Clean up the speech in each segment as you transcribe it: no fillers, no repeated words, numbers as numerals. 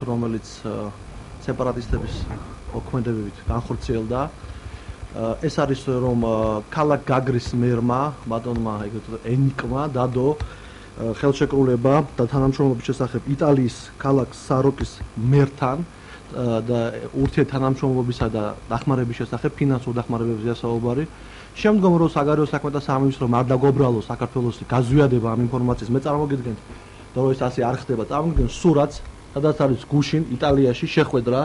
რომელიც სეპარატისტების მოქმედებებით განხორციელდა. ეს არის რომ ქალაქ გაგრის მერმა, ბატონმა ენიკმა დადო ხელშეკრულება და თანამშრომლობის შესახებ იტალიის ქალაქ საროკის მერთან და ურთიერთთანამშრომლობისა და დახმარების შესახებ ფინანსურ დახმარებებზეა საუბარი. შემდგომ რომ საგარეო საქმეთა სამინისტრო არ დაგობრალოს საქართველოს გაზვიადება ამ ინფორმაციის მე წარმოგიდგენთ და რომ ეს ასე არ ხდება წარმოგიდგენთ სურათს სადაც არის გუშინ იტალიაში შეხვედრა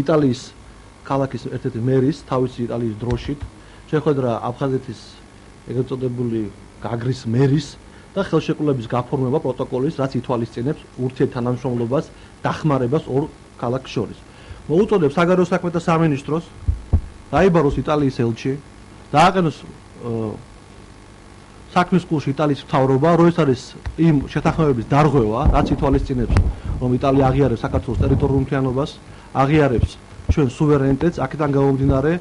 იტალიის ქალაქის ერთ-ერთი მერის თავისი იტალიის დროშით შეხვედრა აფხაზეთის ეგრეთ წოდებული გაგრის მერის და ხელშეკრულების გაფორმება პროტოკოლის რაც ითვალისწინებს ურთიერთთანამშრომლობას დახმარებას ორ ქალაქს შორის. მოუწოდებს საგარეო საქმეთა სამინისტროს დაიბაროს იტალიის ელჩი დააყენოს საქმის კურსში იტალიის მთავრობა, რომ ეს არის იმ შეთანხმებების დარღვევა, რაც ითვალისწინებს, რომ იტალია აღიარებს საქართველოს ტერიტორიულ მთლიანობას, აღიარებს ჩვენ სუვერენიტეტს, აქედან გამომდინარე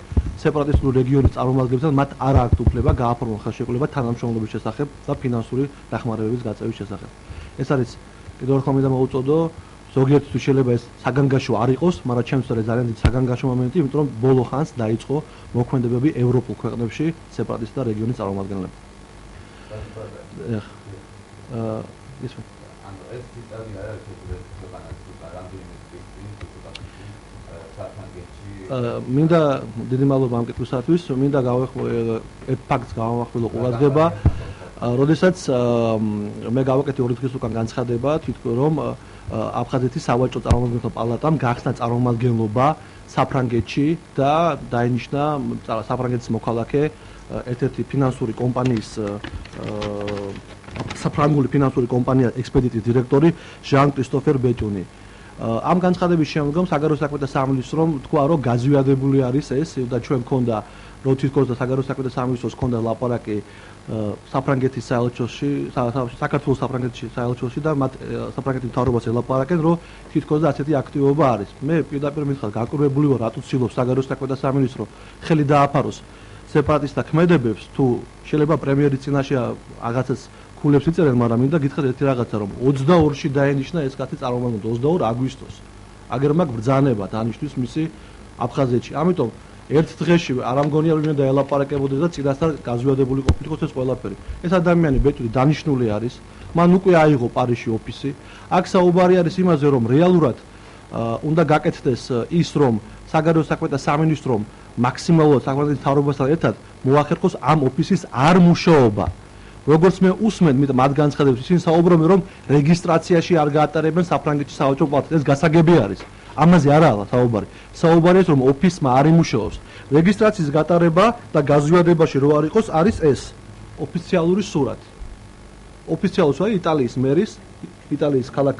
სეპარატისტული რეგიონის წარმომადგენლებთან მათ არ აქვთ უფლება გააფორმონ ხელშეკრულება თანამშრომლობის შესახებ და ფინანსური დახმარებების გაწევის შესახებ. ეს არის კიდევ ერთხელ მინდა მოუწოდო ზოგიერთთვის შეიძლება ეს საგანგაშო არ იყოს, მაგრამ ჩემთვის არის ძალიან დიდი საგანგაშო მომენტი, იმიტომ რომ ბოლო ხანს დაიწყო მოქმედებები ევროპულ ქვეყნებში სეპარატისტთა რეგიონის წარმომადგენლებთან. მინდა დიდი მადლობა ამ კითხვისათვის, მინდა ერთ ფაქტს გავამახვილო ყურადღება, როდესაც მე გავაკეთე 2 დღის უკან განცხადება, თვითონ რომ აფხაზეთის სავაჭრო წარმომადგენელთა პალატამ გახსნა წარმომადგენლობა საფრანგეთში და დაინიშნა საფრანგეთის მოქალაქე ერთ-ერთი ფინანსური კომპანიის საფრანგული ფინანსური კომპანია ექსპედიტის დირექტორი ჟან კრისტოფერ ბეტუნი. ამ განცხადების შემდგომ საგარეო საქმეთა სამინისტრომ თქვა, რომ გაზვიადებული არის ეს და ჩვენ მქონდა რომ თითქოს და საგარეო საქმეთა სამინისტროს მქონდა ლაპარაკი საფრანგეთის საელჩოში, საქართველოს საფრანგეთში საელჩოში და მათ საფრანგეთის მთავრობას ელაპარაკენ, რომ თითქოს და ასეთი აქტივობა არის. მე პირდაპირ მითხრა, გაკვირვებული ვარ, რატო ცდილობს საგარეო საქმეთა სამინისტრო ხელი დააფაროს სეპარატისტთა ქმედებებს, თუ შეიძლება პრემიერის წინაშე რაღაცას ქულებს იწერენ, მაგრამ მინდა გითხრათ ერთი რაღაცა, რომ 22-ში დაენიშნა ეს კაცი წარმომადგენლად 22 აგვისტოს. აგერ მაგ ბრძანება დანიშნვის მისი აფხაზეთში. ამიტომ ერთ დღეში არ ამგონია რომ უნდა ელაპარაკებოდეს და წინასწარ გაზვიადებული ყოფილიყოს ეს ყველაფერი. ეს ადამიანი ბეტური დანიშნული არის, მან უკვე აიღო პარიზში ოფისი. აქ საუბარი არის იმაზე, რომ რეალურად უნდა გაკეთდეს ის, რომ საგარეო საქმეთა სამინისტრომ მაქსიმალურად საქართველოს მთავრობასთან ერთად მოახერხოს ამ ოფისის არ მუშაობა. როგორც მე უსმენ მათ განცხადებს, ისინი საუბრობენ, რომ რეგისტრაციაში არ გაატარებენ საფრანგეთის სავაჭრო პალატას. ეს გასაგები არის. ამაზე არაა საუბარი. საუბარი ის, რომ ოფისმა არ იმუშაობს. რეგისტრაციის გატარება და გაზვიადებაში რო არ იყოს, არის ეს ოფიციალური სურათი. ოფიციალური სურათი იტალიის მერის, იტალიის ქალაქ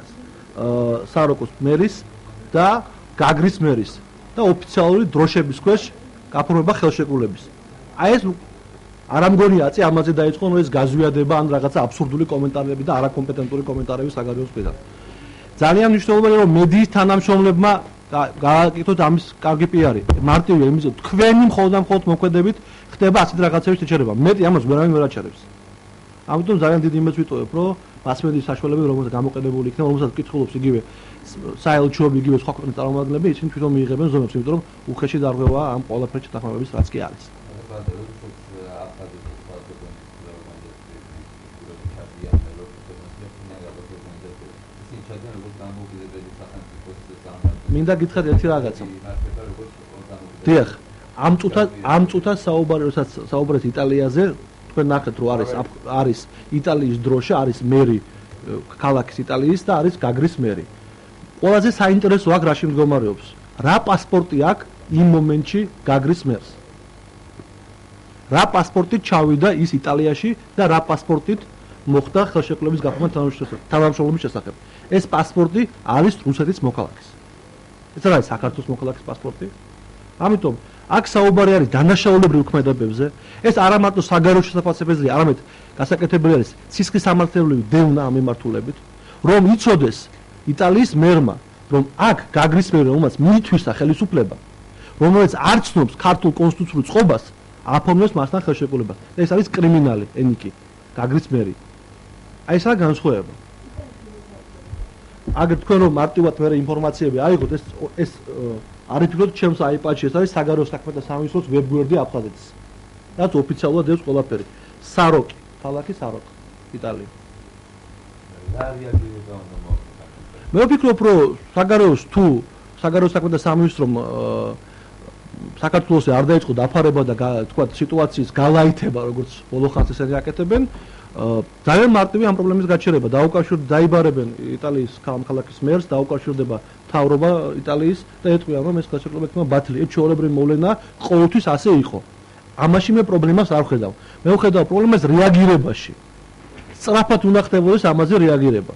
საროკოს მერის და გაგრის მერის და ოფიციალური დროშების ქვეშ გაფორმება ხელშეკრულების. აი ეს არ ამგონია აწი ამაზე დაიწყო, რომ ეს გაზვიადება ან რაღაცა აბსურდული კომენტარები და არაკომპეტენტური კომენტარები საგარეო მხრიდან. ძალიან მნიშვნელოვანია, რომ მედიის თანამშრომლებმა გააკეთოთ ამის კარგი პიარი. მარტივია იმის, თქვენი მხოლოდ მოქმედებით ხდება ასეთ რაღაცების შეჩერება. მეტი ამას ვერავინ ვერ აჩერებს. ამიტომ ძალიან დიდი იმედს ვიტოვებ, რომ მასმედიის საშუალებები რომელსაც გამოყენებული იქნება, რომელსაც კითხულობს იგივე საელჩოები, იგივე სხვა ქვეყნის წარმომადგენლები, ისინი თვითონ მიიღებენ ზომებს, იმიტომ რომ უხეში დარღვევა ამ ყველაფერში თანხმობების რაც კი არის. მინდა გითხრათ ერთი რაღაცა. დიახ, ამ წუთას საუბარი, როდესაც საუბრობთ იტალიაზე, თქვენ ნახეთ, რომ არის იტალიის დროშა, არის მერი ქალაქის იტალიის და არის გაგრის მერი. ყველაზე საინტერესო აქ რაში მდგომარეობს? რა პასპორტი აქვს იმ მომენტში გაგრის მერს? რა პასპორტით ჩავიდა ის იტალიაში და რა პასპორტით მოხდა ხელშეკრულების გაფორმა თანამშრომლობის შესახებ? ეს პასპორტი არის რუსეთის მოქალაქის. ეს რა არის საქართველოს მოქალაქის პასპორტი? ამიტომ აქ საუბარი არის დანაშაულებრივ ქმედებებზე. ეს არა მარტო საგარეო შესაძლებლობებზე, არამედ გასაკეთებელი არის სისხლის სამართლებრივი დევნა ამ მიმართულებით, რომ იცოდეს იტალიის მერმა, რომ აქ გაგრის მერი, რომელსაც მიითვისა ხელისუფლება, რომელიც არ ცნობს ქართულ კონსტიტუციურ წყობას, აფორმებს მასთან ხელშეკრულებას. ეს არის კრიმინალი, ენიკი, გაგრის მერი. აი ეს რა განსხვავება? აგერ თქვენ რომ მარტივად მე ინფორმაციები აიღოთ ეს არის თქო ჩემს iPad-ში ეს არის საგარეო საქმეთა სამინისტროს ვებგვერდი აფხაზეთის. რაც ოფიციალურად დევს ყველაფერი. საროკი, ქალაქი საროკი, იტალია. მე ვფიქრობ რომ საგარეო საქმეთა სამინისტრომ საქართველოს არ დაიწყო დაფარება და თქვა სიტუაციის გალაითება როგორც ბოლო ხანს ესენი აკეთებენ ძალიან მარტივი ამ პრობლემის გაჩერება დაიბარებენ იტალიის ქალაქის მერს დაუკავშირდება მთავრობა იტალიის და ეტყვიან რომ ეს გასაკვირვებელი იქნება ბათილი ეს ჩვეულებრივი მოვლენა ყოველთვის ასე იყო ამაში მე პრობლემას არ ვხედავ მე ვხედავ პრობლემას რეაგირებაში სწრაფად უნდა ხდებოდეს ამაზე რეაგირება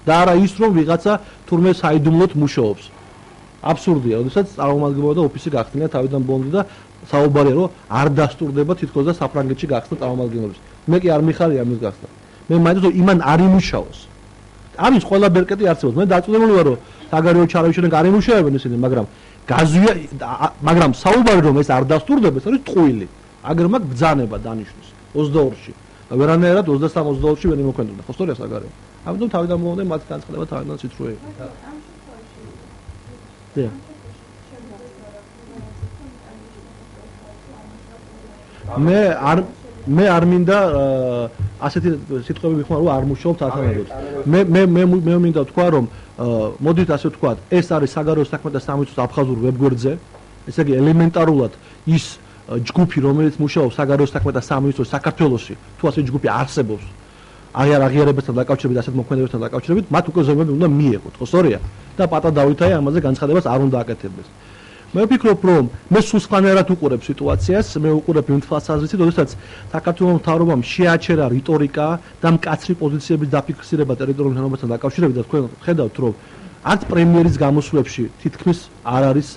და არა ის რომ ვიღაცა თურმე საიდუმლოდ მუშაობს აბსურდია, როდესაც წარმომადგენლობა და ოფისი გახსნა თავიდან ბონდი და საუბარია რომ არ დასტურდება თითქოს და საფრანგეთში გახსნა წარმომადგენლობის. მე კი არ მიხარია ამის გახსნა. მე მაინც რომ იმან არ იმუშაოს. ამის ყველა ბერკეტი არსებობს. მე დაწუნებული ვარ რომ საგარეო ჩარავშენ არ იმუშავებენ ისინი, მაგრამ საუბარი რომ ეს არ დასტურდება, ეს არის ტყუილი. აგერ მაგ ბძანება დანიშნოს 22-ში. და ვერანაირად 23-22-ში ვერ იმოქმედებდა. ხო სწორია საგარეო. ამიტომ თავიდან მომდე მათ განწყდება თავიდან ციტრუე. Yeah. მე არ მინდა ასეთი სიტყვები ვიხმარ რომ არ მუშაობთ ათანადებს. მე მინდა თქვა რომ მოდით ასე ვთქვათ, ეს არის საგარეო საქმეთა სამინისტროს აფხაზურ ვებგვერდზე, ესე იგი ელემენტარულად ის ჯგუფი რომელიც მუშაობს საგარეო საქმეთა სამინისტროს საქართველოში, თუ ასე ჯგუფი არსებობს აღიარებასთან დაკავშირებით, ასეთ მოქმედებასთან დაკავშირებით, მათ უკვე ზომები უნდა მიეღოთ, ხო სწორია? და პატა დავითაი ამაზე განცხადებას არ უნდა აკეთებდეს. მე ვფიქრობ, რომ მე სულსხანერად უყურებ სიტუაციას, მე უყურებ იმ თვალსაზრისით, როდესაც საქართველოს მთავრობამ შეაჩერა რიტორიკა და მკაცრი პოზიციების დაფიქსირება ტერიტორიულ თანამდებობასთან დაკავშირებით და თქვენ ხედავთ, რომ არც პრემიერის გამოსვლებში თითქმის არ არის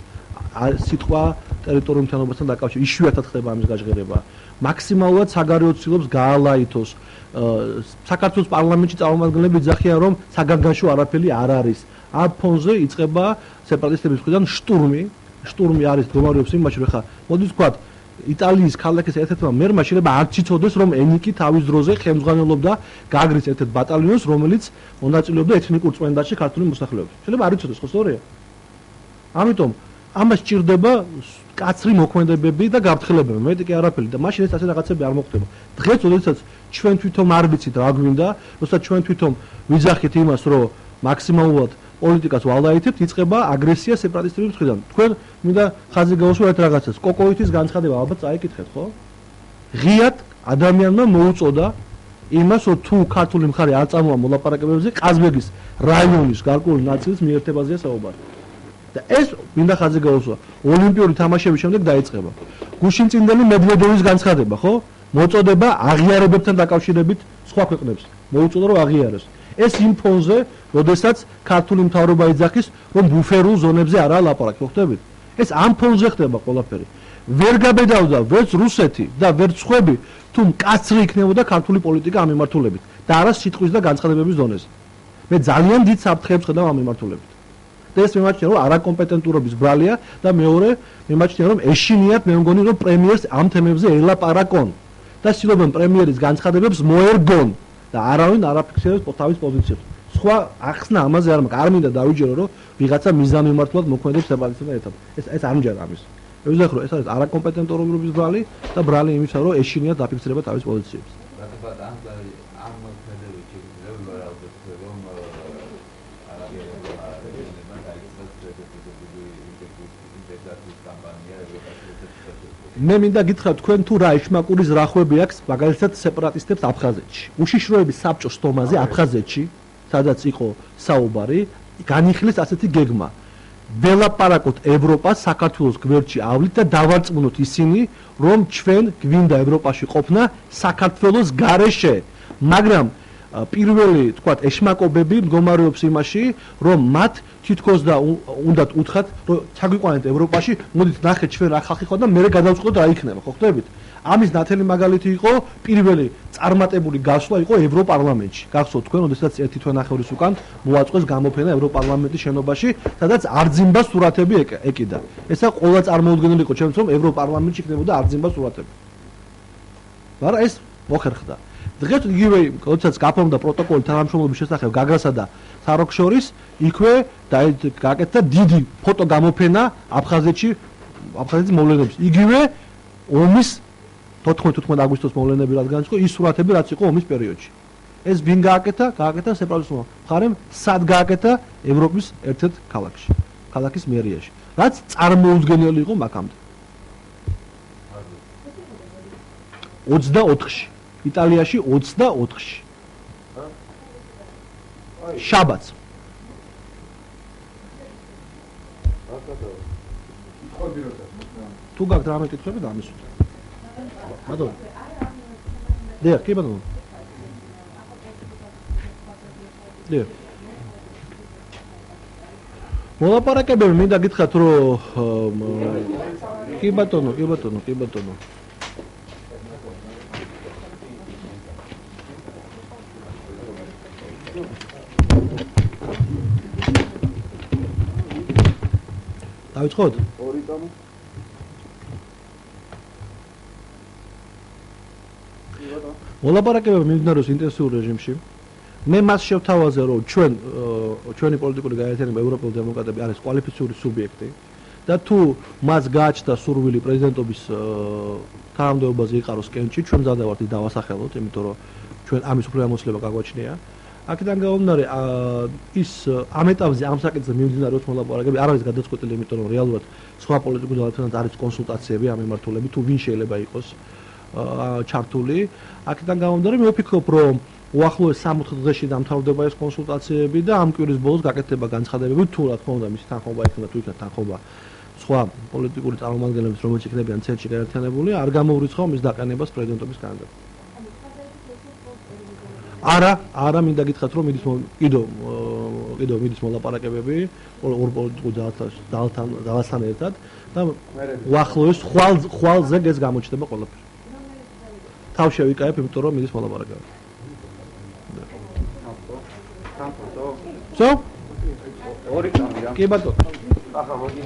სიტყვა ტერიტორიულ თანამდებობასთან დაკავშირებით, იშვიათად ხდება ამის გაჟღერება. მაქსიმალურად საგარეო ცდილობს გაალაითოს საქართველოს პარლამენტში წარმომადგენლები იძახიან, რომ საგანგაშო არაფერი არ არის. ამ ფონზე იწყება სეპარატისტების მხრიდან შტურმი არის მდგომარეობს იმაში, რომ ხა მოდით ვთქვათ, იტალიის ქალაქის ერთ-ერთმა მერმა შეიძლება არ ციცოდეს, რომ ენიკი თავის დროზე ხელმძღვანელობდა გაგრის ერთ-ერთ ბატალიონს, რომელიც მონაწილეობდა ეთნიკურ წმენდაში ქართული მოსახლეობის. შეიძლება არ იცოდეს, ხო სწორია? ამიტომ ამას სჭირდება კაცრი მოქმედებები და გაფრთხილებები. მეტი კი არაფერი და მაშინ ეს ასე რაღაცები არ მოხდება. დღეს, როდესაც ჩვენ თვითონ არ ვიცით რა გვინდა, როდესაც ჩვენ თვითონ ვიძახით იმას, რომ მაქსიმალურად პოლიტიკას ვალაითებთ, იწყება აგრესია სეპარატისტების მხრიდან. თქვენ მინდა ხაზი გაუსვათ რაღაცას. კოკოვითის განცხადება ალბათ წაიკითხეთ, ხო? ღიად ადამიანმა მოუწოდა იმას, რომ თუ ქართული მხარე არ წამოვა მოლაპარაკებებზე, ყაზბეგის რაიონის გარკვეული ნაწილის მიერთებაზეა საუბარი. და ეს მინდა ხაზი გაუსვა. ოლიმპიური თამაშების შემდეგ დაიწყება. გუშინწინდელი მედვედევის განცხადება, ხო? მოწოდება აღიარებებთან დაკავშირებით სხვა ქვეყნებს. მოუწოდა რომ აღიაროს. ეს იმ ფონზე, როდესაც ქართული მთავრობა იძახის, რომ ბუფერულ ზონებზე არაა ლაპარაკი, ხო ხდებით? ეს ამ ფონზე ხდება ყველაფერი. ვერ გაბედავდა ვერც რუსეთი და ვერც სხვები, თუ მკაცრი იქნებოდა ქართული პოლიტიკა ამ მიმართულებით და არა სიტყვის და განცხადებების ზონაზე. მე ძალიან დიდ საფრთხეებს ხედავ ამ მიმართულებით. და ეს მიმაჩნია, რომ არაკომპეტენტურობის ბრალია და მეორე მიმაჩნია, რომ ეშინიათ მე მგონი, რომ პრემიერს ამ თემებზე ელაპარაკონ და ცდილობენ პრემიერის განცხადებებს მოერგონ. და არავინ არ აფიქსირებს თავის პოზიციებს. სხვა ახსნა ამაზე არ მაქვს. არ მინდა დავიჯერო, რომ ვიღაცა მიზანმიმართულად მოქმედებს სეპარატისტებთან ერთად. ეს არ მჯერა ამის. მე ვიზახ, რომ ეს არის არაკომპეტენტურობის ბრალი და ბრალი იმისა, რომ ეშინიათ აფიქსირება თავის პოზიციებს. მე მინდა გითხრათ თქვენ თუ რა ეშმაკური ზრახვები აქვს მაგალითად სეპარატისტებს აფხაზეთში. უშიშროების საბჭოს სტომაზე აფხაზეთში, სადაც იყო საუბარი, განიხილეს ასეთი გეგმა. ველაპარაკოთ ევროპას საქართველოს გვერდში ავლით და დავარწმუნოთ ისინი, რომ ჩვენ გვინდა ევროპაში ყოფნა საქართველოს გარეშე. მაგრამ პირველი, თქვათ, ეშმაკობები მდგომარეობს იმაში, რომ მათ თითქოს და უნდათ უთხრათ, რომ ჩაგვიყვანეთ ევროპაში, მოდით ნახეთ ჩვენ რა ხალხი ხარ და მე გადავწყვეტ რა იქნება, ხო ხდებით? ამის ნათელი მაგალითი იყო პირველი წარმატებული გასვლა იყო ევროპარლამენტში. გახსოვთ თქვენ, როდესაც ერთი თვენახევრის უკან მოაწყვეს გამოფენა ევროპარლამენტის შენობაში, სადაც არძიმბას სურათები ეკიდა. ესა ყველა წარმოუდგენელი იყო ჩემთვის, რომ ევროპარლამენტში იქნებოდა არძიმბას სურათები. მაგრამ ეს მოხერხდა. დღეს იგივე, როდესაც გაფორმდა პროტოკოლი თანამშრომლობის შესახებ გაგრასა და საროკ შორის, იქვე გაკეთდა დიდი ფოტო გამოფენა აფხაზეთის მოვლენების. იგივე ომის 14-15 აგვისტოს მოვლენები რადგან იყო ის სურათები რაც იყო ომის პერიოდში. ეს ვინ გააკეთა? გააკეთა სეპარატისტულმა მხარემ, სად გააკეთა? ევროპის ერთ-ერთ ქალაქში, ქალაქის მერიაში. რაც წარმოუდგენელი იყო მაგამდე. 24-ში, იტალიაში 24-ში. შაბათს. თუ გაქვთ რამე კითხვები და ამისვით. ბატონო. დიახ, კი ბატონო. დიახ. მოლაპარაკებები მინდა გითხრათ რომ კი ბატონო. დავიწყოთ? ორი წამო. მოლაპარაკებები მიმდინარეობს ინტენსიურ რეჟიმში. მე მას შევთავაზე რომ ჩვენი პოლიტიკური გაერთიანება ევროპელ დემოკრატები არის კვალიფიციური სუბიექტი და თუ მას გააჩნდა სურვილი პრეზიდენტობის თანამდებობაზე იყაროს კენჭი, ჩვენ მზად ვართ ის დავასახელოთ, იმიტომ რომ ჩვენ ამის უფლებამოსილება გაგვაჩნია. აქედან გამომდინარე ის ამ ეტაპზე ამ საკითხზე მიმდინარეობს მოლაპარაკებები არ არის გადაწყვეტილი, იმიტომ რომ რეალურად სხვა პოლიტიკურ ძალებთან არის კონსულტაციები ამ მიმართულებით, თუ ვინ შეიძლება იყოს ჩართული. აქედან გამომდინარე მე ვფიქრობ, რომ უახლოეს 60 დღეში დამთავრდება ეს კონსულტაციები და ამ კვირის ბოლოს გაკეთდება განცხადებები, თუ რა თქმა უნდა მისი თანხმობა იქნება, თუ იქნება თანხმობა სხვა პოლიტიკური წარმომადგენლების, რომელიც იქნებიან ცენტრში გაერთიანებული, არ გამოვრიცხავ მის დაყენებას პრეზიდენტობის კანდიდატად. არა მინდა გითხრათ რომ კიდევ მიდის მოლაპარაკებები ორ პოლიტიკურ ძალასთან ერთად და უახლოეს ხვალზე ეს გამოჩნდება ყველაფერი. თავ შევიკაებ, იმიტომ რომ მიდის მოლაპარაკებები. So? ორი წამი რა. კი ბატონო. ახლა მოდი.